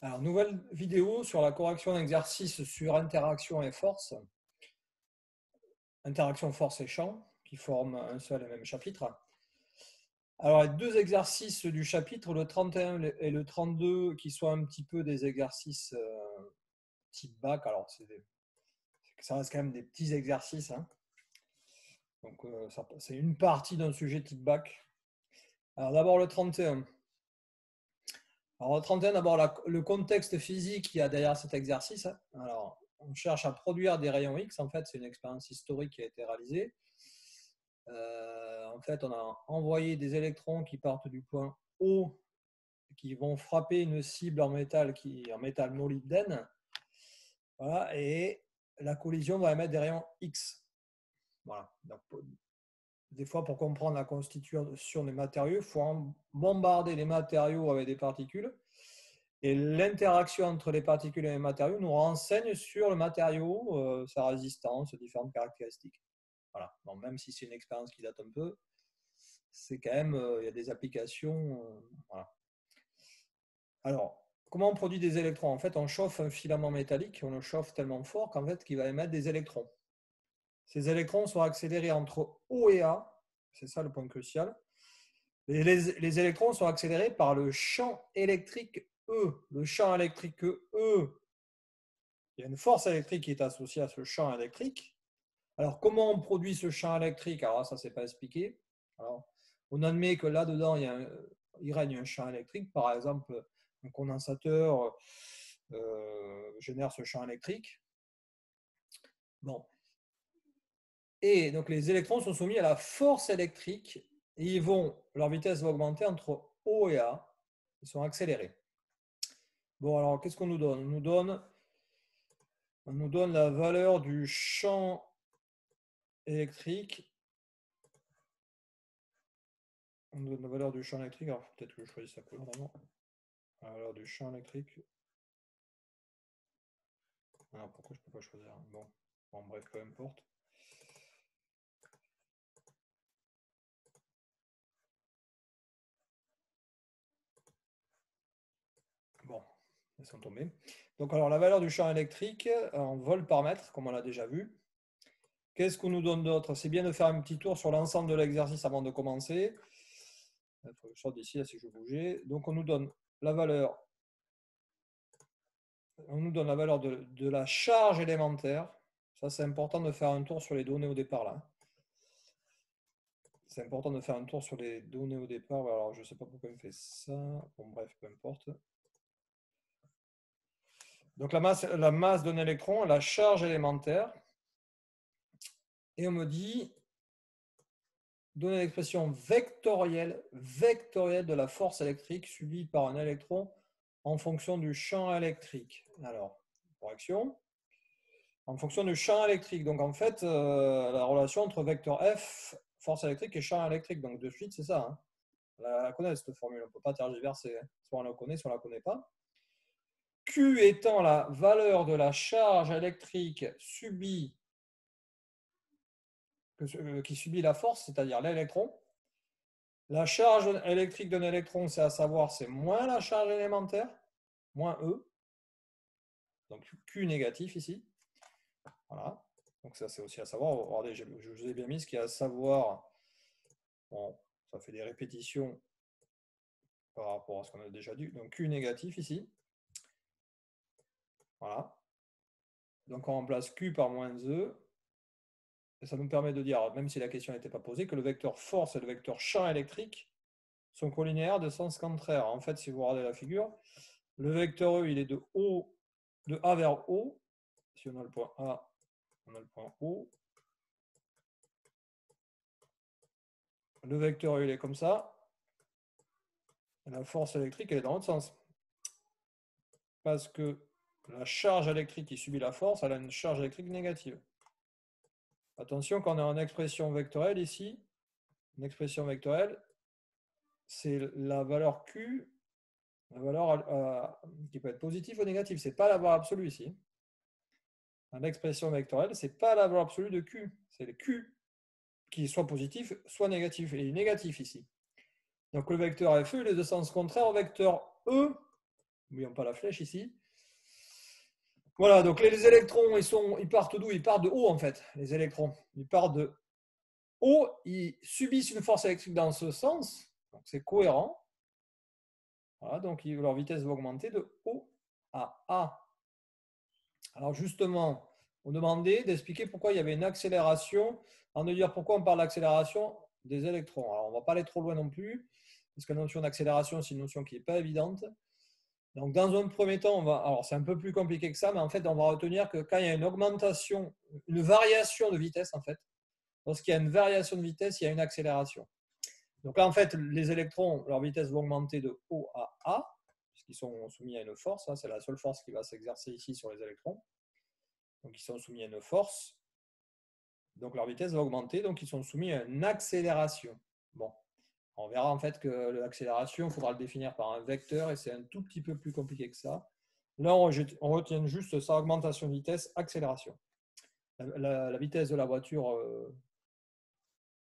Alors, nouvelle vidéo sur la correction d'exercice sur interaction et force. Interaction, force et champ, qui forment un seul et même chapitre. Alors, les deux exercices du chapitre, le 31 et le 32, qui sont un petit peu des exercices type bac. Alors, ça reste quand même des petits exercices, hein. Donc, c'est une partie d'un sujet type bac. Alors, d'abord le 31. Alors, le 31, d'abord le contexte physique qu'il y a derrière cet exercice. Alors, on cherche à produire des rayons X. En fait, c'est une expérience historique qui a été réalisée. En fait, on a envoyé des électrons qui partent du point O, qui vont frapper une cible en métal, en métal molybdène. Voilà, et la collision va émettre des rayons X. Voilà. Donc, des fois, pour comprendre la constitution des matériaux, il faut bombarder les matériaux avec des particules. Et l'interaction entre les particules et les matériaux nous renseigne sur le matériau, sa résistance, différentes caractéristiques. Voilà. Bon, même si c'est une expérience qui date un peu, c'est quand même, il y a des applications. Voilà. Alors, comment on produit des électrons? En fait, on chauffe un filament métallique, on le chauffe tellement fort qu'en fait, qu'il va émettre des électrons. Ces électrons sont accélérés entre O et A, c'est ça le point crucial. Et les électrons sont accélérés par le champ électrique E. Le champ électrique E, il y a une force électrique qui est associée à ce champ électrique. Alors, comment on produit ce champ électrique? Alors, ça, c'est pas expliqué. Alors, on admet que là-dedans, il règne un champ électrique. Par exemple, un condensateur génère ce champ électrique. Bon. Et donc, les électrons sont soumis à la force électrique et leur vitesse va augmenter entre O et A. Ils sont accélérés. Bon, alors, qu'est-ce qu'on nous donne? On nous donne la valeur du champ électrique. On nous donne la valeur du champ électrique. Alors, peut-être que je choisis sa couleur d'abord. La valeur du champ électrique. Alors, pourquoi je ne peux pas choisir? Bon, bref, peu importe. Bon, laissons tomber. Donc, alors, la valeur du champ électrique en volts par mètre, comme on l'a déjà vu. Qu'est-ce qu'on nous donne d'autre? C'est bien de faire un petit tour sur l'ensemble de l'exercice avant de commencer. Il faut que je sorte d'ici, là, si je bougeais. Donc, on nous donne la valeur de la charge élémentaire. Ça, c'est important de faire un tour sur les données au départ, là. C'est important de faire un tour sur les données au départ. Alors, je ne sais pas pourquoi il me fait ça. Bon, bref, peu importe. Donc, la masse d'un électron, la charge élémentaire. Et on me dit, donner l'expression vectorielle de la force électrique subie par un électron en fonction du champ électrique. Alors, correction. En fonction du champ électrique. Donc, en fait, la relation entre vecteur F, force électrique, et champ électrique. Donc, de suite, c'est ça. Hein. On la connaît, cette formule. On ne peut pas tergiverser. Hein. Soit on la connaît, soit on ne la connaît pas. Q étant la valeur de la charge électrique qui subit la force, c'est-à-dire l'électron. La charge électrique d'un électron, c'est à savoir, c'est moins la charge élémentaire, moins E. Donc Q négatif ici. Voilà. Donc ça, c'est aussi à savoir. Regardez, je vous ai bien mis ce qu'il y a à savoir. Bon, ça fait des répétitions par rapport à ce qu'on a déjà dit. Donc Q négatif ici. Voilà. Donc on remplace Q par moins E. Et ça nous permet de dire, même si la question n'était pas posée, que le vecteur force et le vecteur champ électrique sont collinéaires de sens contraire. En fait, si vous regardez la figure, le vecteur E, il est de A vers O. Si on a le point A, on a le point O. Le vecteur E, il est comme ça. Et la force électrique, elle est dans l'autre sens. Parce que la charge électrique qui subit la force, elle a une charge électrique négative. Attention, quand on a une expression vectorielle ici, une expression vectorielle, c'est la valeur Q, la valeur qui peut être positive ou négative. Ce n'est pas la valeur absolue ici. L'expression vectorielle, ce n'est pas la valeur absolue de Q. C'est le Q qui est soit positif, soit négatif. Et il est négatif ici. Donc le vecteur FE, il est de sens contraire au vecteur E N'oublions pas la flèche ici. Voilà, donc les électrons, ils partent d'où? Ils partent de haut, en fait, les électrons. Ils partent de haut, ils subissent une force électrique dans ce sens, donc c'est cohérent. Voilà, donc leur vitesse va augmenter de O à A. Alors justement, on demandait d'expliquer pourquoi il y avait une accélération, en de dire pourquoi on parle d'accélération des électrons. Alors on ne va pas aller trop loin non plus, parce que la notion d'accélération, c'est une notion qui n'est pas évidente. Donc dans un premier temps, alors c'est un peu plus compliqué que ça, mais en fait on va retenir que quand il y a une augmentation, une variation de vitesse en fait, lorsqu'il y a une variation de vitesse, il y a une accélération. Donc là en fait les électrons, leur vitesse va augmenter de O à A, puisqu'ils sont soumis à une force, c'est la seule force qui va s'exercer ici sur les électrons. Donc ils sont soumis à une force, donc leur vitesse va augmenter, donc ils sont soumis à une accélération. Bon. On verra en fait que l'accélération, il faudra le définir par un vecteur et c'est un tout petit peu plus compliqué que ça. Là, on retient juste sa augmentation de vitesse, accélération. La vitesse de la voiture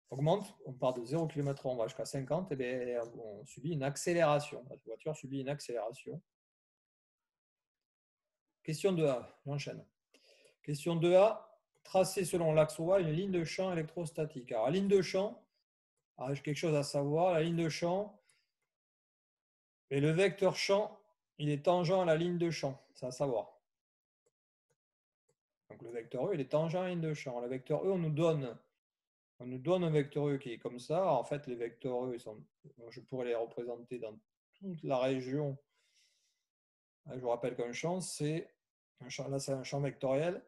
augmente, on part de 0 km/h, on va jusqu'à 50, et bien on subit une accélération. La voiture subit une accélération. Question 2A, j'enchaîne. Question 2A, tracer selon l'axe OA une ligne de champ électrostatique. Alors, la ligne de champ, j'ai quelque chose à savoir, la ligne de champ, et le vecteur champ, il est tangent à la ligne de champ, c'est à savoir. Donc le vecteur E, il est tangent à la ligne de champ. Le vecteur E, on nous donne un vecteur E qui est comme ça. En fait, les vecteurs E, je pourrais les représenter dans toute la région. Je vous rappelle qu'un champ, c'est un champ vectoriel.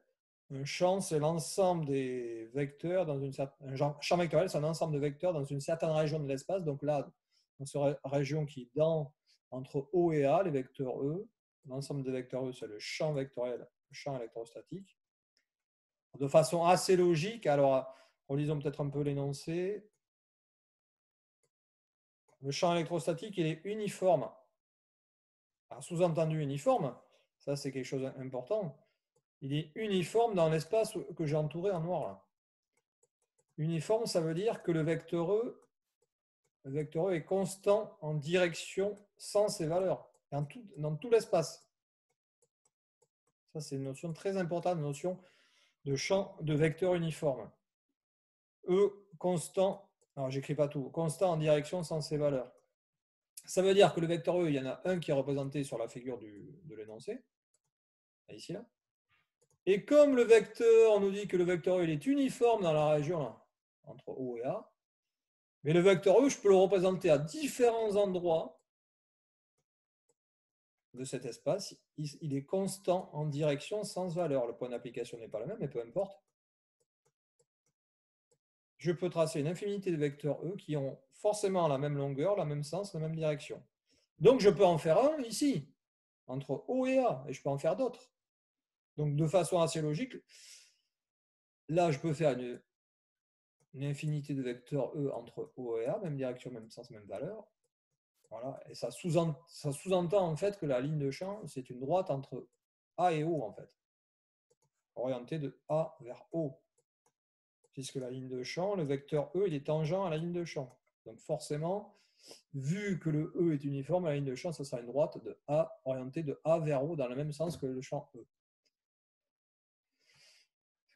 Un champ, c'est l'ensemble des vecteurs dans une certaine. Un champ vectoriel, c'est un ensemble de vecteurs dans une certaine région de l'espace. Donc là, dans cette région qui est entre O et A, les vecteurs E, l'ensemble des vecteurs E, c'est le champ vectoriel, le champ électrostatique. De façon assez logique, alors relisons peut-être un peu l'énoncé. Le champ électrostatique, il est uniforme. Sous-entendu uniforme, ça c'est quelque chose d'important. Il est uniforme dans l'espace que j'ai entouré en noir. Là. Uniforme, ça veut dire que le vecteur E est constant en direction sans ses valeurs, dans tout l'espace. Ça, c'est une notion très importante, une notion de champ de vecteur uniforme. E constant, alors j'écris pas tout, constant en direction sans ses valeurs. Ça veut dire que le vecteur E, il y en a un qui est représenté sur la figure de l'énoncé, ici là. Et comme le vecteur, on nous dit que le vecteur E il est uniforme dans la région là, entre O et A, mais le vecteur E, je peux le représenter à différents endroits de cet espace. Il est constant en direction sans valeur. Le point d'application n'est pas le même, mais peu importe. Je peux tracer une infinité de vecteurs E qui ont forcément la même longueur, la même sens, la même direction. Donc, je peux en faire un ici, entre O et A, et je peux en faire d'autres. Donc, de façon assez logique, là, je peux faire une infinité de vecteurs E entre O et A, même direction, même sens, même valeur. Voilà, et ça sous-entend en fait que la ligne de champ, c'est une droite entre A et O, en fait, orientée de A vers O. Puisque la ligne de champ, le vecteur E, il est tangent à la ligne de champ. Donc forcément, vu que le E est uniforme, la ligne de champ, ce sera une droite de A orientée de A vers O dans le même sens que le champ E.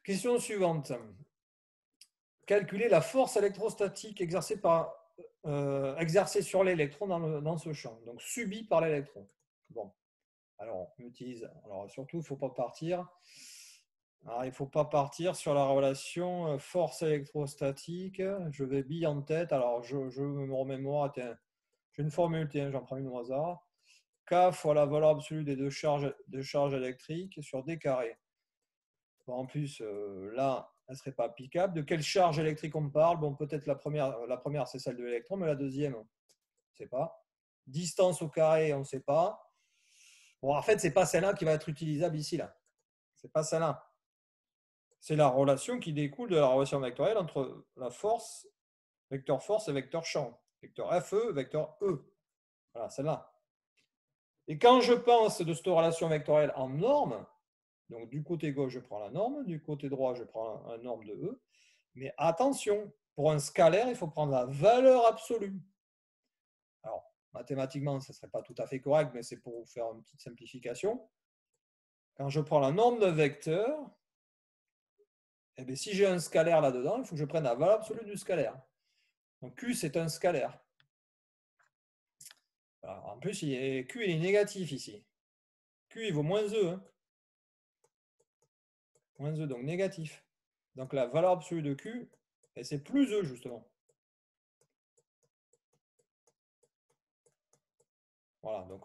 Question suivante. Calculer la force électrostatique exercée sur l'électron dans ce champ, donc subie par l'électron. Bon, alors on utilise, alors surtout, il ne faut pas partir. Alors, il ne faut pas partir sur la relation force électrostatique. Je vais bille en tête. Alors, je me remémore. J'ai une formule, j'en prends une au hasard. K fois la valeur absolue des deux charges électriques sur D carré. Bon, en plus, là, elle ne serait pas applicable. De quelle charge électrique on parle? Bon, peut-être la première c'est celle de l'électron, mais la deuxième, on ne sait pas. Distance au carré, on ne sait pas. Bon, en fait, ce n'est pas celle-là qui va être utilisable ici. Là. Ce n'est pas celle-là. C'est la relation qui découle de la relation vectorielle entre la force, vecteur force et vecteur champ. Vecteur FE, vecteur E. Voilà, celle-là. Et quand je pense de cette relation vectorielle en norme, donc du côté gauche, je prends la norme, du côté droit, je prends un norme de E. Mais attention, pour un scalaire, il faut prendre la valeur absolue. Alors, mathématiquement, ce ne serait pas tout à fait correct, mais c'est pour vous faire une petite simplification. Quand je prends la norme de vecteur, eh bien, si j'ai un scalaire là-dedans, il faut que je prenne la valeur absolue du scalaire. Donc Q, c'est un scalaire. Alors, en plus, Q, il est négatif ici. Q, il vaut moins E. Hein. Moins E, donc négatif. Donc la valeur absolue de Q, c'est plus E, justement. Voilà, donc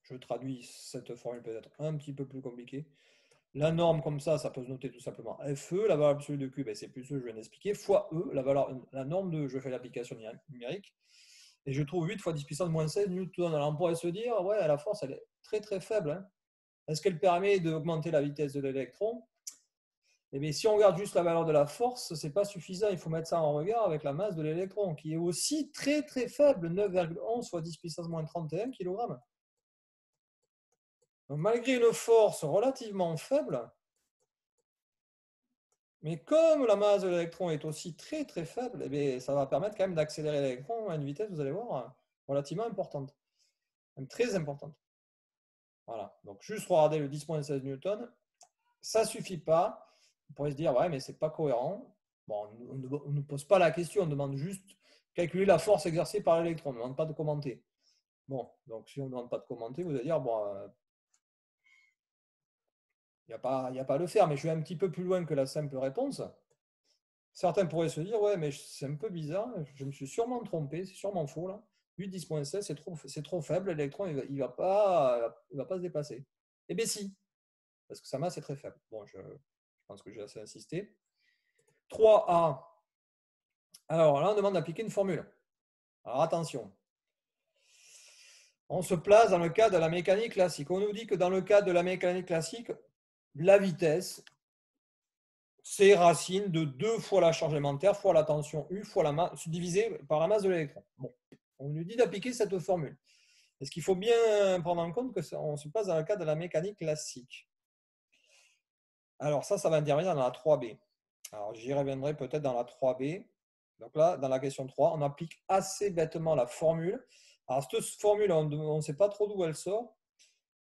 je traduis cette formule peut-être un petit peu plus compliquée. La norme, comme ça peut se noter tout simplement FE, la valeur absolue de Q, c'est plus E, je viens d'expliquer, fois E, la norme de, je fais l'application numérique, et je trouve 8 fois 10 puissance moins 16 newton. Alors on pourrait se dire, ouais, la force, elle est très très faible. Hein. Est-ce qu'elle permet d'augmenter la vitesse de l'électron? Eh bien, si on regarde juste la valeur de la force, ce n'est pas suffisant. Il faut mettre ça en regard avec la masse de l'électron, qui est aussi très très faible, 9,11 fois 10 puissance moins 31 kg. Donc, malgré une force relativement faible, mais comme la masse de l'électron est aussi très très faible, eh bien, ça va permettre quand même d'accélérer l'électron à une vitesse, vous allez voir, relativement importante, même très importante. Voilà, donc juste regarder le 10-16 newton, ça ne suffit pas. On pourrait se dire, ouais, mais ce n'est pas cohérent. Bon, on ne pose pas la question, on demande juste calculer la force exercée par l'électron, on ne demande pas de commenter. Bon, donc si on ne demande pas de commenter, vous allez dire, bon, il n'y a pas à le faire, mais je vais un petit peu plus loin que la simple réponse. Certains pourraient se dire, ouais, mais c'est un peu bizarre, je me suis sûrement trompé, c'est sûrement faux là. 8, 10.16, c'est trop faible, l'électron, il ne va pas se déplacer. Eh bien si, parce que sa masse est très faible. Bon, je pense que j'ai assez insisté. 3A. Alors là, on demande d'appliquer une formule. Alors attention. On se place dans le cas de la mécanique classique. On nous dit que dans le cas de la mécanique classique, la vitesse, c'est racine de 2 fois la charge élémentaire fois la tension U fois la masse, divisé par la masse de l'électron. Bon, on nous dit d'appliquer cette formule. Est-ce qu'il faut bien prendre en compte qu'on se place dans le cas de la mécanique classique? Alors ça va intervenir dans la 3B. Alors j'y reviendrai peut-être dans la 3B. Donc là, dans la question 3, on applique assez bêtement la formule. Alors cette formule, on ne sait pas trop d'où elle sort.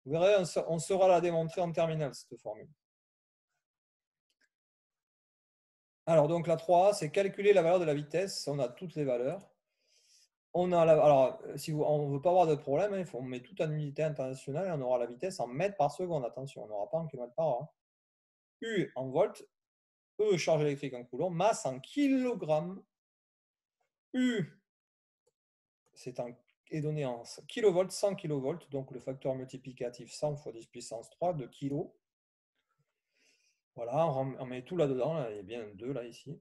Vous verrez, on saura la démontrer en terminale, cette formule. Alors donc la 3A, c'est calculer la valeur de la vitesse. On a toutes les valeurs. Alors, si on ne veut pas avoir de problème, on met tout en unité internationale et on aura la vitesse en mètres par seconde. Attention, on n'aura pas en kilomètres par heure. U en volts, E charge électrique en coulomb, masse en kilogrammes. U, est donné en kilovolts, 100 kilovolts, donc le facteur multiplicatif 100 fois 10 puissance 3 de kilo. Voilà, on met tout là-dedans, là, il y a bien 2 là, ici.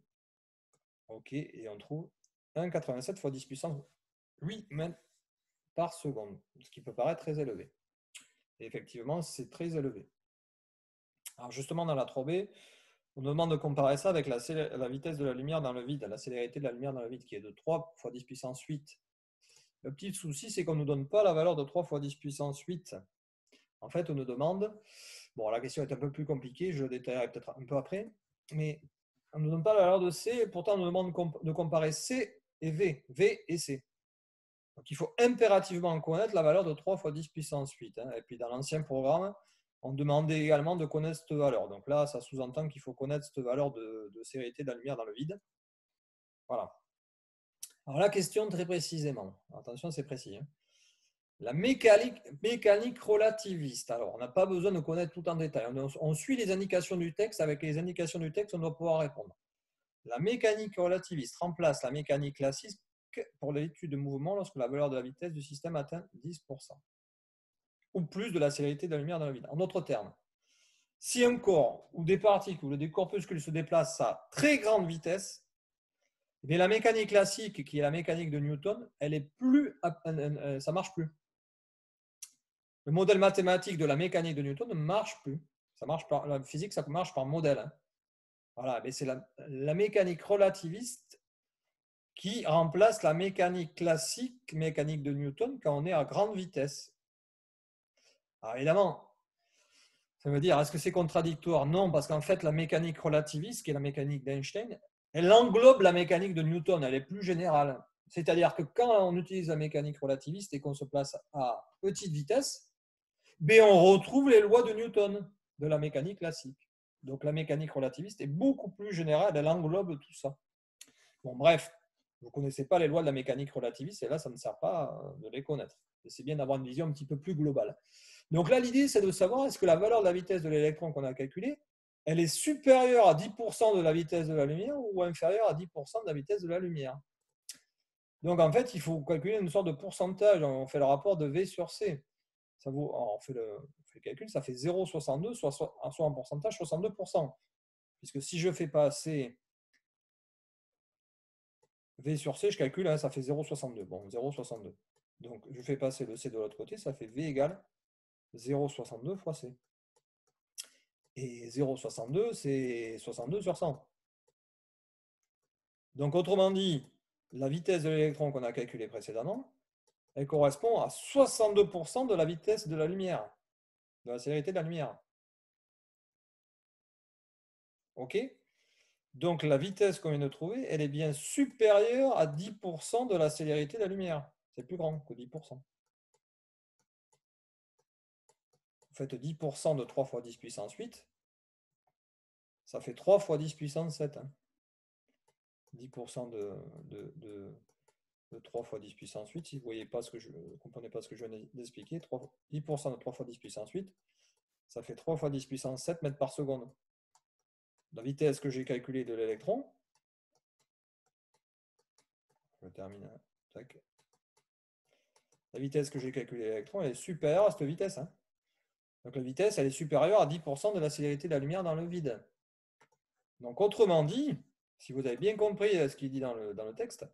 Ok, et on trouve 1,87 fois 10 puissance 8 mètres par seconde, ce qui peut paraître très élevé. Et effectivement, c'est très élevé. Alors justement, dans la 3B, on nous demande de comparer ça avec la vitesse de la lumière dans le vide, la célérité de la lumière dans le vide, qui est de 3 fois 10 puissance 8. Le petit souci, c'est qu'on ne nous donne pas la valeur de 3 fois 10 puissance 8. En fait, on nous demande, bon, la question est un peu plus compliquée, je détaillerai peut-être un peu après, mais on ne nous donne pas la valeur de C, et pourtant on nous demande de comparer C et V, V et C. Donc il faut impérativement connaître la valeur de 3 fois 10 puissance 8. Hein. Et puis dans l'ancien programme, on demandait également de connaître cette valeur. Donc là, ça sous-entend qu'il faut connaître cette valeur de célérité de la lumière dans le vide. Voilà. Alors la question très précisément, attention c'est précis. Hein. La mécanique relativiste. Alors on n'a pas besoin de connaître tout en détail. On suit les indications du texte. Avec les indications du texte, on doit pouvoir répondre. La mécanique relativiste remplace la mécanique classique pour l'étude de mouvement lorsque la valeur de la vitesse du système atteint 10% ou plus de la célérité de la lumière dans le vide. En d'autres termes, si un corps ou des particules ou des corpuscules se déplacent à très grande vitesse, mais la mécanique classique, qui est la mécanique de Newton, elle est plus, ça marche plus. Le modèle mathématique de la mécanique de Newton ne marche plus. Ça marche par, la physique, ça marche par modèle. Hein. Voilà, mais c'est la mécanique relativiste qui remplace la mécanique classique, mécanique de Newton, quand on est à grande vitesse. Alors évidemment, ça veut dire, est-ce que c'est contradictoire? Non, parce qu'en fait, la mécanique relativiste, qui est la mécanique d'Einstein, elle englobe la mécanique de Newton, elle est plus générale. C'est-à-dire que quand on utilise la mécanique relativiste et qu'on se place à petite vitesse, ben on retrouve les lois de Newton de la mécanique classique. Donc la mécanique relativiste est beaucoup plus générale, elle englobe tout ça. Bon, bref, vous ne connaissez pas les lois de la mécanique relativiste et là, ça ne sert pas de les connaître. C'est bien d'avoir une vision un petit peu plus globale. Donc là, l'idée, c'est de savoir est-ce que la valeur de la vitesse de l'électron qu'on a calculée, elle est supérieure à 10% de la vitesse de la lumière ou inférieure à 10% de la vitesse de la lumière. Donc en fait, il faut calculer une sorte de pourcentage. On fait le rapport de V sur C. Ça vaut, on fait le calcul, ça fait 0,62, soit en pourcentage 62%. Puisque si je fais passer V sur C, je calcule, hein, ça fait 0,62. Bon, 0,62. Donc je fais passer le C de l'autre côté, ça fait V égale 0,62 fois C. Et 0,62, c'est 62 sur 100. Donc autrement dit, la vitesse de l'électron qu'on a calculée précédemment, elle correspond à 62% de la vitesse de la lumière, de la célérité de la lumière. OK? Donc la vitesse qu'on vient de trouver, elle est bien supérieure à 10% de la célérité de la lumière. C'est plus grand que 10%. Vous faites 10% de 3 fois 10 puissance 8, ça fait 3 fois 10 puissance 7. 10% de 3 fois 10 puissance 8, si vous ne comprenez pas ce que je viens d'expliquer, 10% de 3 fois 10 puissance 8, ça fait 3 fois 10 puissance 7 mètres par seconde. La vitesse que j'ai calculée de l'électron, je termine, tac. La vitesse que j'ai calculée de l'électron, elle est supérieure à cette vitesse. Hein. Donc la vitesse, elle est supérieure à 10% de la célérité de la lumière dans le vide. Donc autrement dit, si vous avez bien compris ce qu'il dit dans le texte,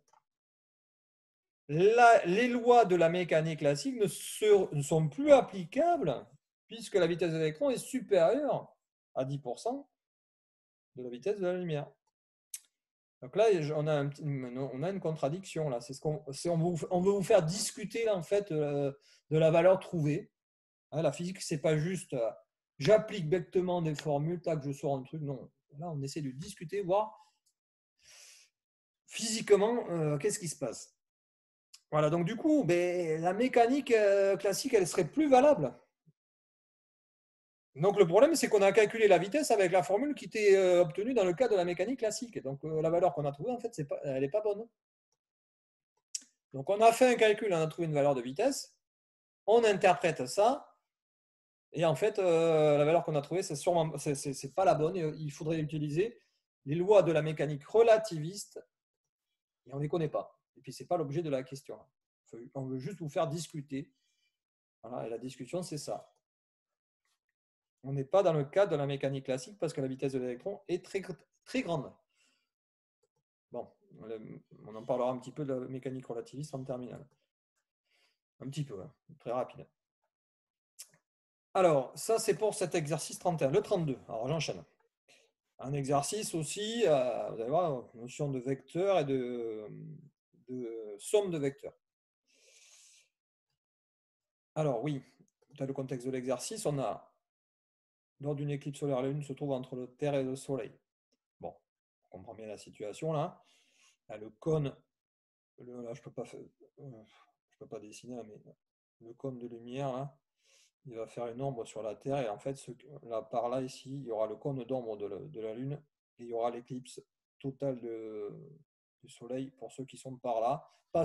les lois de la mécanique classique ne sont plus applicables puisque la vitesse de l'électron est supérieure à 10% de la vitesse de la lumière. Donc là, on a une contradiction. Là. On veut vous faire discuter en fait, de la valeur trouvée. Hein, la physique, ce n'est pas juste j'applique bêtement des formules, tac, je sors un truc. Non, là, on essaie de discuter, voir physiquement qu'est-ce qui se passe. Voilà, donc du coup, ben, la mécanique classique, elle serait plus valable. Donc le problème, c'est qu'on a calculé la vitesse avec la formule qui était obtenue dans le cas de la mécanique classique. Donc la valeur qu'on a trouvée, en fait, elle n'est pas bonne. Donc on a fait un calcul, on a trouvé une valeur de vitesse, on interprète ça, et en fait, la valeur qu'on a trouvée, c'est pas la bonne. Il faudrait utiliser les lois de la mécanique relativiste, et on ne les connaît pas. Et puis, ce n'est pas l'objet de la question. On veut juste vous faire discuter. Voilà, et la discussion, c'est ça. On n'est pas dans le cadre de la mécanique classique parce que la vitesse de l'électron est très, très grande. Bon, on en parlera un petit peu de la mécanique relativiste en terminale. Un petit peu, hein, très rapide. Alors, ça, c'est pour cet exercice 31. Le 32, alors j'enchaîne. Un exercice aussi, vous allez voir, notion de vecteur et de somme de vecteurs. Alors oui, dans le contexte de l'exercice, on a, lors d'une éclipse solaire, la Lune se trouve entre la Terre et le Soleil. Bon, on comprend bien la situation là. Là le cône, là je peux pas dessiner, mais le cône de lumière, là, il va faire une ombre sur la Terre et en fait, là, par là, ici, il y aura le cône d'ombre de la Lune et il y aura l'éclipse totale du Soleil pour ceux qui sont par là, pas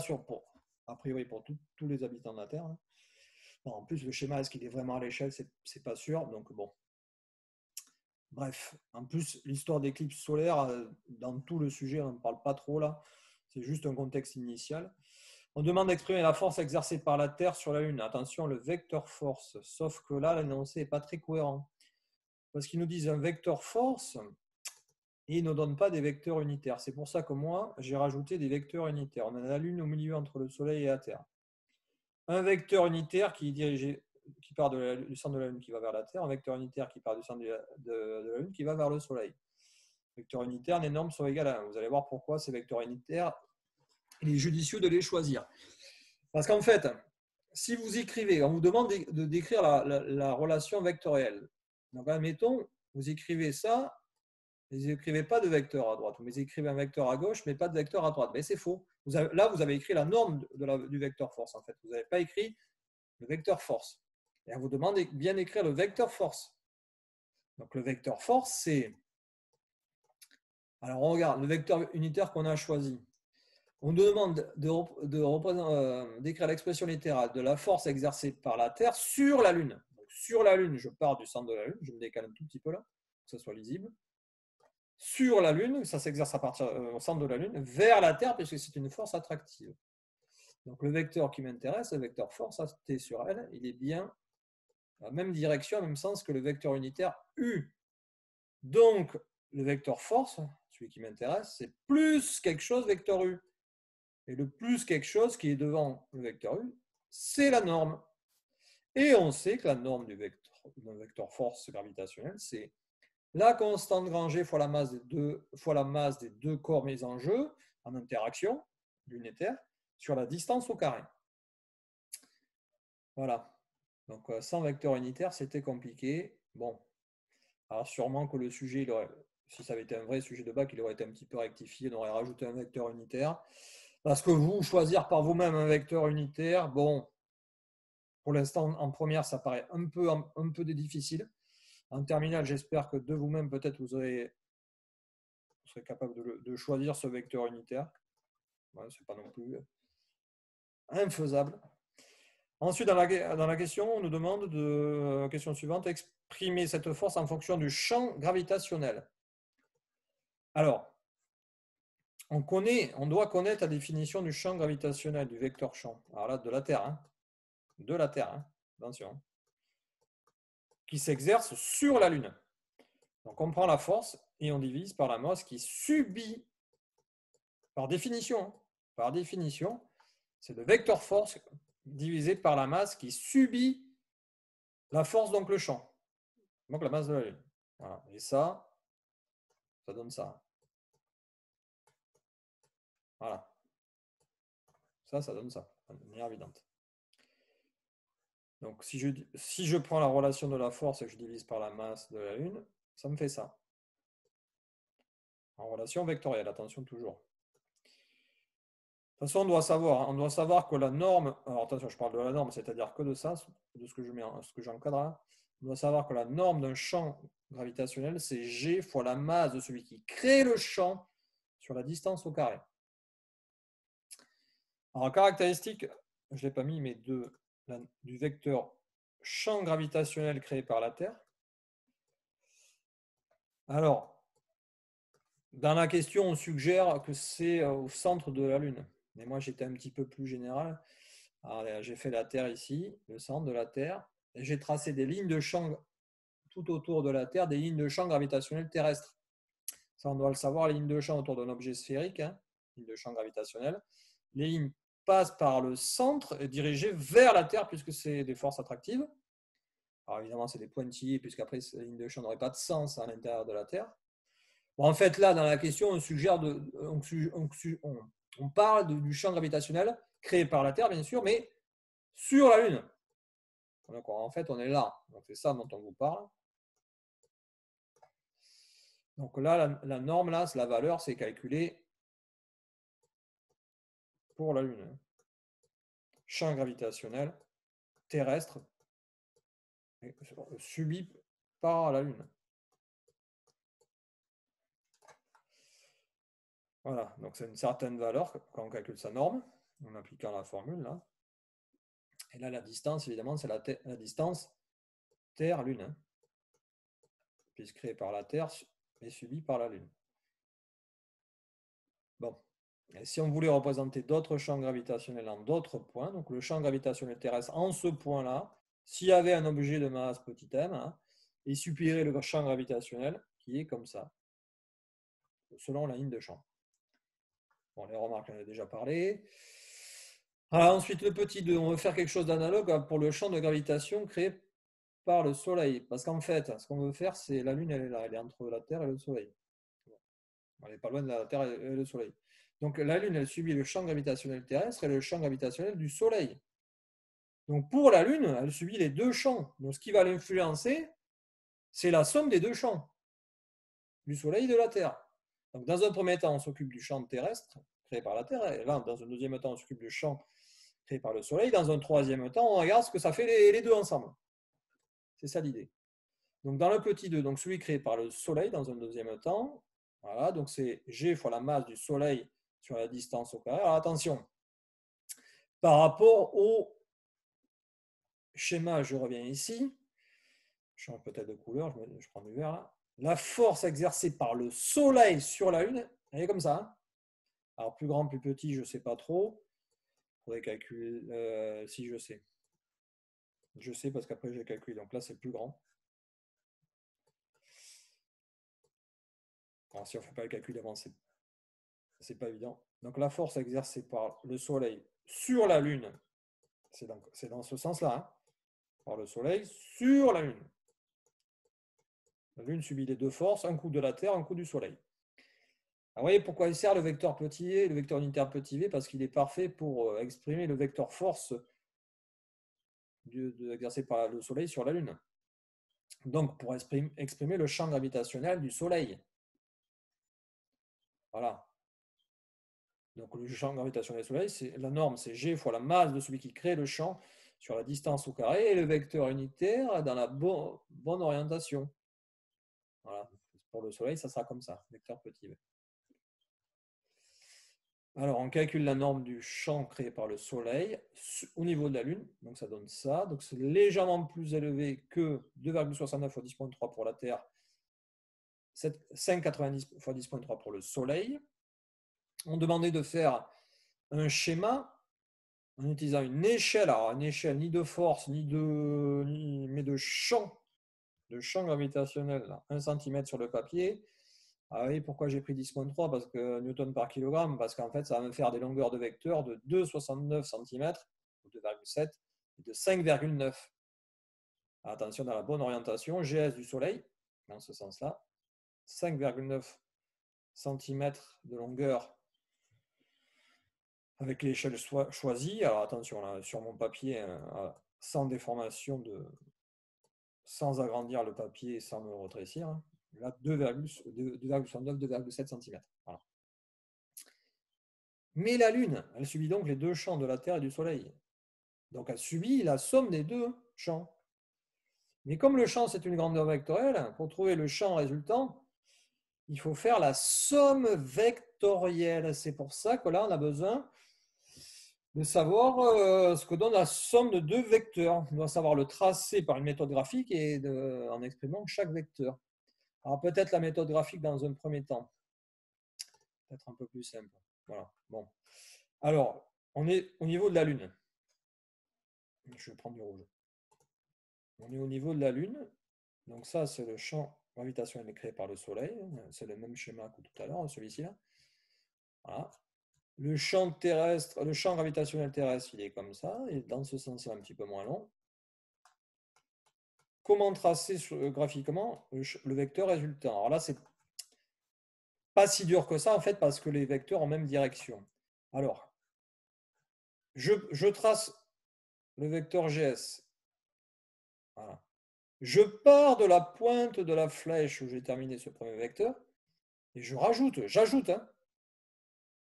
a priori pour tous les habitants de la Terre. Hein. Bon, en plus, le schéma, est-ce qu'il est vraiment à l'échelle, c'est pas sûr, donc bon. Bref, en plus, l'histoire d'éclipse solaire, dans tout le sujet, on ne parle pas trop là, c'est juste un contexte initial. On demande d'exprimer la force exercée par la Terre sur la Lune. Attention, le vecteur force, sauf que là, l'énoncé n'est pas très cohérent. Parce qu'ils nous disent un vecteur force, et ils ne nous donnent pas des vecteurs unitaires. C'est pour ça que moi, j'ai rajouté des vecteurs unitaires. On a la Lune au milieu entre le Soleil et la Terre. Un vecteur unitaire qui part du centre de la Lune qui va vers la Terre, un vecteur unitaire qui part du centre de la Lune qui va vers le Soleil. Vecteurs unitaires, les normes sont égales à 1. Vous allez voir pourquoi ces vecteurs unitaires, il est judicieux de les choisir. Parce qu'en fait, si vous écrivez, on vous demande de décrire la relation vectorielle. Donc, admettons, vous écrivez ça, Vous n'écrivez pas de vecteur à droite. Vous écrivez un vecteur à gauche, mais pas de vecteur à droite. Mais c'est faux. Là, vous avez écrit la norme du vecteur force, en fait. Vous n'avez pas écrit le vecteur force. Et on vous demande bien d'écrire le vecteur force. Donc, le vecteur force, c'est... Alors, on regarde le vecteur unitaire qu'on a choisi. On nous demande d'écrire l'expression littérale de la force exercée par la Terre sur la Lune. Donc, sur la Lune, je pars du centre de la Lune. Je me décale un tout petit peu là, pour que ça soit lisible. Sur la Lune, ça s'exerce à partir au centre de la Lune, vers la Terre, puisque c'est une force attractive. Donc, le vecteur qui m'intéresse, le vecteur force, T sur L, il est bien dans la même direction, en même sens que le vecteur unitaire U. Donc, le vecteur force, celui qui m'intéresse, c'est plus quelque chose vecteur U. Et le plus quelque chose qui est devant le vecteur U, c'est la norme. Et on sait que la norme du vecteur force gravitationnelle, c'est la constante Granger fois la masse des deux corps mis en jeu en interaction l'unitaire sur la distance au carré. Voilà. Donc sans vecteur unitaire, c'était compliqué. Bon. Alors sûrement que le sujet, si ça avait été un vrai sujet de bac, il aurait été un petit peu rectifié, on aurait rajouté un vecteur unitaire. Parce que vous, choisir par vous-même un vecteur unitaire, bon, pour l'instant, en première, ça paraît un peu difficile. En terminale, j'espère que de vous-même, peut-être, vous serez capable de choisir ce vecteur unitaire. Ouais, ce n'est pas non plus infaisable. Ensuite, dans la question, on nous demande question suivante, exprimer cette force en fonction du champ gravitationnel. Alors, on doit connaître la définition du champ gravitationnel, du vecteur champ. Alors là, de la Terre, attention, qui s'exerce sur la Lune. Donc, on prend la force et on divise par la masse qui subit, par définition, c'est le vecteur force divisé par la masse qui subit la force, donc le champ, donc la masse de la Lune. Voilà. Et ça donne ça. Voilà. Ça donne ça, de manière évidente. Donc, si je prends la relation de la force et que je divise par la masse de la Lune, ça me fait ça. En relation vectorielle, attention toujours. De toute façon, on doit savoir que la norme, alors attention, je parle de la norme, c'est-à-dire que de ça, de ce que j'encadre là, on doit savoir que la norme d'un champ gravitationnel, c'est G fois la masse de celui qui crée le champ sur la distance au carré. Alors, caractéristique, je ne l'ai pas mis, mais du vecteur champ gravitationnel créé par la Terre. Alors, dans la question, on suggère que c'est au centre de la Lune. Mais moi, j'étais un petit peu plus général. Alors, j'ai fait la Terre ici, le centre de la Terre, et j'ai tracé des lignes de champ tout autour de la Terre, des lignes de champ gravitationnel terrestre. Ça, on doit le savoir, les lignes de champ autour d'un objet sphérique, lignes de champ gravitationnel. Les lignes passent par le centre et dirigées vers la Terre, puisque c'est des forces attractives. Alors évidemment, c'est des pointillés, puisqu'après, ces lignes de champ n'auraient pas de sens à l'intérieur de la Terre. Bon, en fait, là, dans la question, on parle du champ gravitationnel créé par la Terre, bien sûr, mais sur la Lune. Donc, en fait, on est là. Donc, c'est ça dont on vous parle. Donc là, la norme, là, la valeur, c'est calculé pour la Lune. Champ gravitationnel terrestre subi par la Lune. Voilà, donc c'est une certaine valeur quand on calcule sa norme, en appliquant la formule là. Et là, la distance, évidemment, c'est la distance Terre-Lune, puisque créée par la Terre et subie par la Lune. Bon, et si on voulait représenter d'autres champs gravitationnels en d'autres points, donc le champ gravitationnel terrestre en ce point-là, s'il y avait un objet de masse petit m, il suffirait le champ gravitationnel qui est comme ça, selon la ligne de champ. Bon, les remarques, on en a déjà parlé. Alors, ensuite, le petit 2, on veut faire quelque chose d'analogue pour le champ de gravitation créé par le Soleil. Parce qu'en fait, ce qu'on veut faire, c'est la Lune, elle est là, elle est entre la Terre et le Soleil. Elle n'est pas loin de la Terre et le Soleil. Donc, la Lune, elle subit le champ gravitationnel terrestre et le champ gravitationnel du Soleil. Donc, pour la Lune, elle subit les deux champs. Donc, ce qui va l'influencer, c'est la somme des deux champs. du Soleil et de la Terre. Donc, dans un premier temps, on s'occupe du champ terrestre créé par la Terre, et là, dans un deuxième temps, on s'occupe du champ créé par le Soleil. Dans un troisième temps, on regarde ce que ça fait les deux ensemble. C'est ça l'idée. Donc, dans le petit 2, donc celui créé par le Soleil, dans un deuxième temps, voilà, donc c'est G fois la masse du Soleil sur la distance au carré. Alors, attention, par rapport au schéma, je reviens ici, je change peut-être de couleur, je prends du vert là. La force exercée par le Soleil sur la Lune, elle est comme ça. Hein. Alors, plus grand, plus petit, je ne sais pas trop. Il faudrait calculer. Si, je sais. Je sais parce qu'après, j'ai calculé. Donc là, c'est plus grand. Alors, si on ne fait pas le calcul d'avant, c'est pas évident. Donc, la force exercée par le Soleil sur la Lune, c'est dans ce sens-là. Hein, par le Soleil sur la Lune. La Lune subit les deux forces, un coup de la Terre, un coup du Soleil. Alors, vous voyez pourquoi il sert le vecteur petit v, le vecteur unitaire petit v, parce qu'il est parfait pour exprimer le vecteur force exercé par le Soleil sur la Lune. Donc, pour exprimer le champ gravitationnel du Soleil. Voilà. Donc, le champ gravitationnel du Soleil, la norme, c'est G fois la masse de celui qui crée le champ sur la distance au carré, et le vecteur unitaire dans la bonne orientation. Voilà. Pour le Soleil, ça sera comme ça, vecteur petit v. Alors, on calcule la norme du champ créé par le Soleil au niveau de la Lune. Donc, ça donne ça. Donc, c'est légèrement plus élevé que 2,69 fois 10.3 pour la Terre, 5,90 fois 10.3 pour le Soleil. On demandait de faire un schéma en utilisant une échelle. Alors, une échelle ni de force, mais de champ gravitationnel. Là. 1 cm sur le papier. Ah oui, pourquoi j'ai pris 10.3 parce que Newton par kilogramme, parce qu'en fait, ça va me faire des longueurs de vecteurs de 2,69 cm, ou 2,7, et de 5,9. Attention, dans la bonne orientation, GS du Soleil, dans ce sens-là, 5,9 cm de longueur avec l'échelle choisie. Alors attention, là, sur mon papier, sans déformation, sans agrandir le papier, sans me rétrécir, hein. Là, 2,69, 2,7 cm. Voilà. Mais la Lune, elle subit donc les deux champs de la Terre et du Soleil. Donc elle subit la somme des deux champs. Mais comme le champ, c'est une grandeur vectorielle, pour trouver le champ résultant, il faut faire la somme vectorielle. C'est pour ça que là, on a besoin de savoir ce que donne la somme de deux vecteurs. On doit savoir le tracé par une méthode graphique et en exprimant chaque vecteur. Alors peut-être la méthode graphique dans un premier temps. Peut-être un peu plus simple. Voilà. Bon. Alors, on est au niveau de la Lune. Je vais prendre du rouge. On est au niveau de la Lune. Donc ça, c'est le champ gravitationnel créé par le Soleil. C'est le même schéma que tout à l'heure, celui-ci. Voilà. Le champ gravitationnel terrestre, il est comme ça. Et dans ce sens-là, un petit peu moins long. Comment tracer graphiquement le vecteur résultant? Alors là, c'est pas si dur que ça, en fait, parce que les vecteurs ont même direction. Alors, je trace le vecteur GS. Voilà. Je pars de la pointe de la flèche où j'ai terminé ce premier vecteur et j'ajoute. Hein.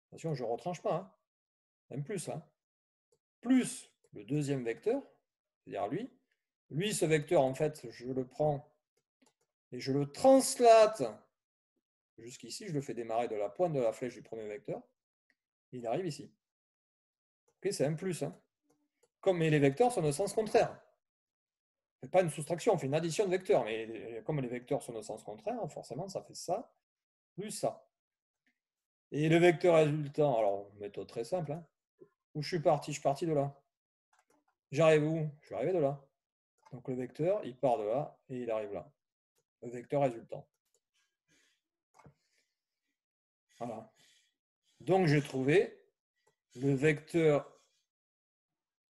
Attention, je ne retranche pas. Hein. Même plus. Hein. Plus le deuxième vecteur, c'est-à-dire lui. Lui, ce vecteur, en fait, je le prends et je le translate jusqu'ici. Je le fais démarrer de la pointe de la flèche du premier vecteur. Et il arrive ici. Okay, c'est un plus. Hein. Mais les vecteurs sont de sens contraire. On ne fait pas une soustraction, on fait une addition de vecteurs. Mais comme les vecteurs sont de sens contraire, forcément, ça fait ça plus ça. Et le vecteur résultant, alors, méthode très simple. Hein. Où je suis parti? Je suis parti de là. J'arrive où? Je suis arrivé de là. Donc le vecteur, il part de là et il arrive là. Le vecteur résultant. Voilà. Donc j'ai trouvé le vecteur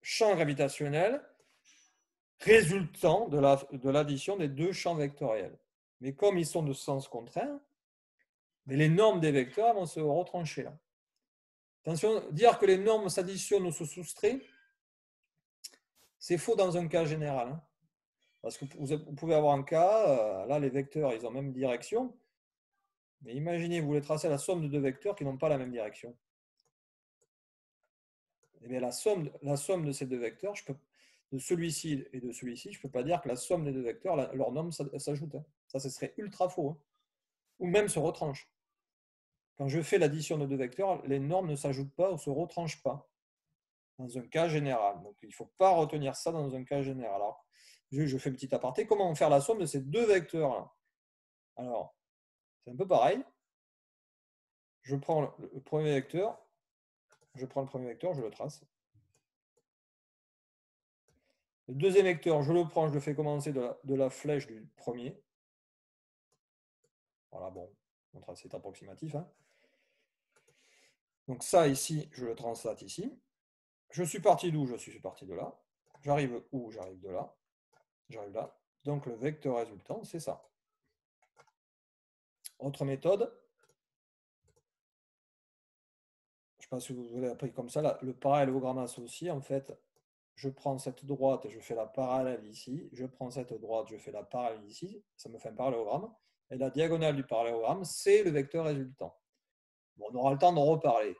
champ gravitationnel résultant de l'addition des deux champs vectoriels. Mais comme ils sont de sens contraire, mais les normes des vecteurs vont se retrancher là. Attention, dire que les normes s'additionnent ou se soustraient, c'est faux dans un cas général. Hein. Parce que vous pouvez avoir un cas, là les vecteurs, ils ont même direction, Mais imaginez, vous voulez tracer la somme de deux vecteurs qui n'ont pas la même direction. Eh bien, la somme de ces deux vecteurs, de celui-ci et de celui-ci, je ne peux pas dire que la somme des deux vecteurs, leur norme s'ajoute. Hein. Ça, ce serait ultra faux. Hein. Ou même se retranche. Quand je fais l'addition de deux vecteurs, les normes ne s'ajoutent pas ou ne se retranchent pas dans un cas général. Donc, il ne faut pas retenir ça dans un cas général. Alors, je fais un petit aparté. Comment faire la somme de ces deux vecteurs-là? Alors, c'est un peu pareil. Je prends le premier vecteur. Je prends le premier vecteur, je le trace. Le deuxième vecteur, je le prends, je le fais commencer de la flèche du premier. Voilà, bon, mon tracé est approximatif. Hein. Donc ça, ici, je le translate ici. Je suis parti d'où? Je suis parti de là. J'arrive où? J'arrive de là. J'arrive là. Donc le vecteur résultant, c'est ça. Autre méthode. Je ne sais pas si vous avez appris comme ça, là, le parallélogramme associé, en fait, je prends cette droite et je fais la parallèle ici. Je prends cette droite, je fais la parallèle ici. Ça me fait un parallélogramme. Et la diagonale du parallélogramme, c'est le vecteur résultant. Bon, on aura le temps d'en reparler.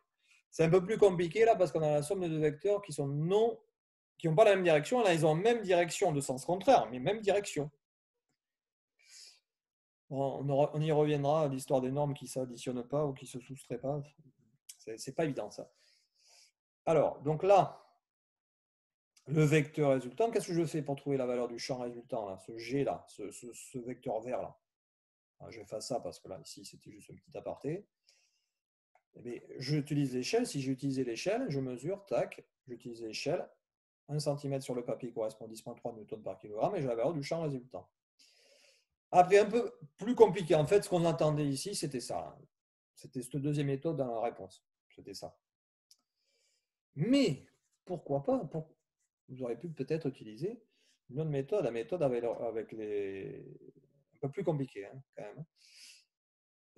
C'est un peu plus compliqué là parce qu'on a la somme de deux vecteurs qui n'ont pas la même direction. Là, ils ont la même direction de sens contraire, mais même direction. On y reviendra à l'histoire des normes qui ne s'additionnent pas ou qui ne se soustraient pas. C'est pas évident ça. Alors, donc là, le vecteur résultant, qu'est-ce que je fais pour trouver la valeur du champ résultant là, ce G là, ce vecteur vert là? Alors, je vais faire ça parce que là, ici, c'était juste un petit aparté. J'utilise l'échelle. Si j'utilisais l'échelle, je mesure, tac, j'utilise l'échelle. 1 cm sur le papier correspond à 10,3 Newton par kilogramme et j'ai la valeur du champ résultant. Après, un peu plus compliqué, en fait, ce qu'on attendait ici, c'était ça. C'était cette deuxième méthode dans la réponse. C'était ça. Mais, pourquoi pas vous auriez pu peut-être utiliser une autre méthode, la méthode avec les... un peu plus compliquée, hein, quand même.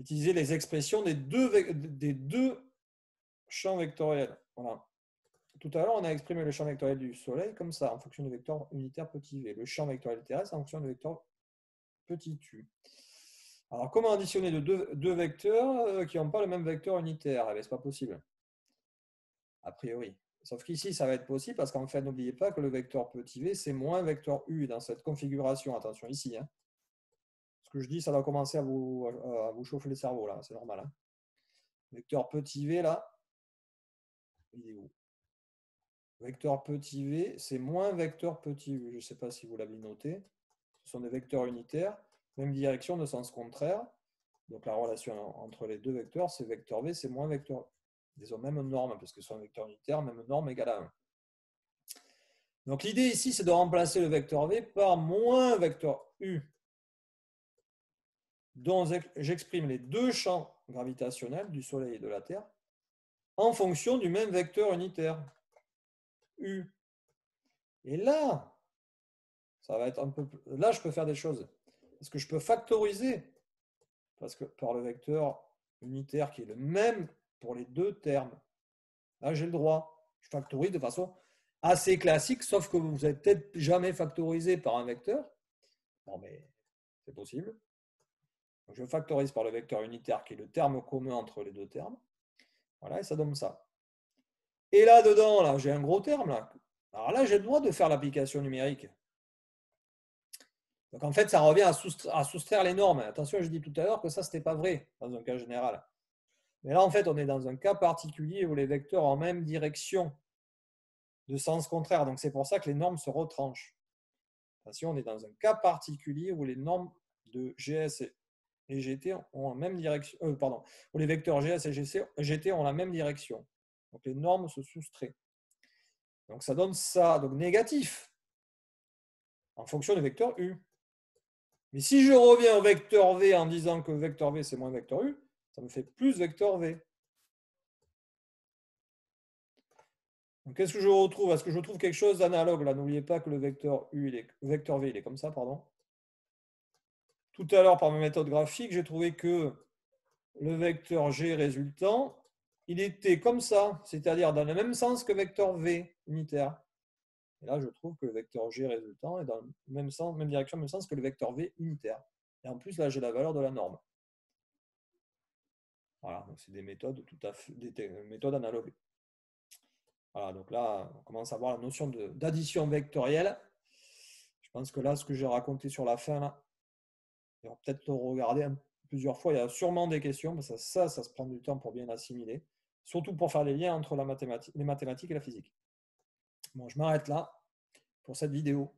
Utiliser les expressions des deux champs vectoriels. Voilà. Tout à l'heure, on a exprimé le champ vectoriel du Soleil comme ça, en fonction du vecteur unitaire petit v. Le champ vectoriel terrestre en fonction du vecteur petit u. Alors, comment additionner deux vecteurs qui n'ont pas le même vecteur unitaire? Ce n'est pas possible, a priori. Sauf qu'ici, ça va être possible parce qu'en fait, n'oubliez pas que le vecteur petit v, c'est moins vecteur u dans cette configuration. Attention ici. Hein. Ce que je dis, ça va commencer à vous chauffer le cerveau, là. C'est normal. Hein. Vecteur petit v, là, il est où? Vecteur petit v, c'est moins vecteur petit u. Je ne sais pas si vous l'avez noté. Ce sont des vecteurs unitaires, même direction de sens contraire. Donc la relation entre les deux vecteurs, c'est vecteur v, c'est moins vecteur u. Ils ont même norme, parce que ce sont un vecteur unitaire, même norme égale à 1. Donc l'idée ici, c'est de remplacer le vecteur v par moins vecteur u, dont j'exprime les deux champs gravitationnels du Soleil et de la Terre en fonction du même vecteur unitaire, u. Et là, ça va être un peu plus... Là, je peux faire des choses. Parce que je peux factoriser parce que par le vecteur unitaire qui est le même pour les deux termes. Là, j'ai le droit. Je factorise de façon assez classique, sauf que vous n'avez peut-être jamais factorisé par un vecteur. Bon, mais c'est possible. Donc, je factorise par le vecteur unitaire qui est le terme commun entre les deux termes. Voilà, et ça donne ça. Et là-dedans, là, j'ai un gros terme. Là. Alors là, j'ai le droit de faire l'application numérique. Donc en fait, ça revient à soustraire les normes. Attention, je dis tout à l'heure que ça, ce n'était pas vrai dans un cas général. Mais là, en fait, on est dans un cas particulier où les vecteurs ont même direction de sens contraire. Donc c'est pour ça que les normes se retranchent. Attention, on est dans un cas particulier où les normes de GS et GT ont la même direction. Où les vecteurs GS et GT ont la même direction. Donc les normes se soustraient. Donc ça donne ça, donc négatif, en fonction du vecteur U. Mais si je reviens au vecteur V en disant que vecteur V c'est moins vecteur U, ça me fait plus vecteur V. Donc qu'est-ce que je retrouve? Est-ce que je trouve quelque chose d'analogue là? N'oubliez pas que le vecteur V il est comme ça, pardon. Tout à l'heure, par ma méthode graphique, j'ai trouvé que le vecteur G résultant, il était comme ça, c'est-à-dire dans le même sens que vecteur V unitaire. Et là, je trouve que le vecteur G résultant est dans le même sens, même direction, même sens que le vecteur V unitaire. Et en plus, là, j'ai la valeur de la norme. Voilà, donc c'est des méthodes tout à fait, des méthodes analogues. Voilà, donc là, on commence à voir la notion d'addition vectorielle. Je pense que là, ce que j'ai raconté sur la fin, là, il va peut-être le regarder plusieurs fois. Il y a sûrement des questions, mais ça se prend du temps pour bien assimiler, surtout pour faire les liens entre les mathématiques et la physique. Bon, je m'arrête là pour cette vidéo.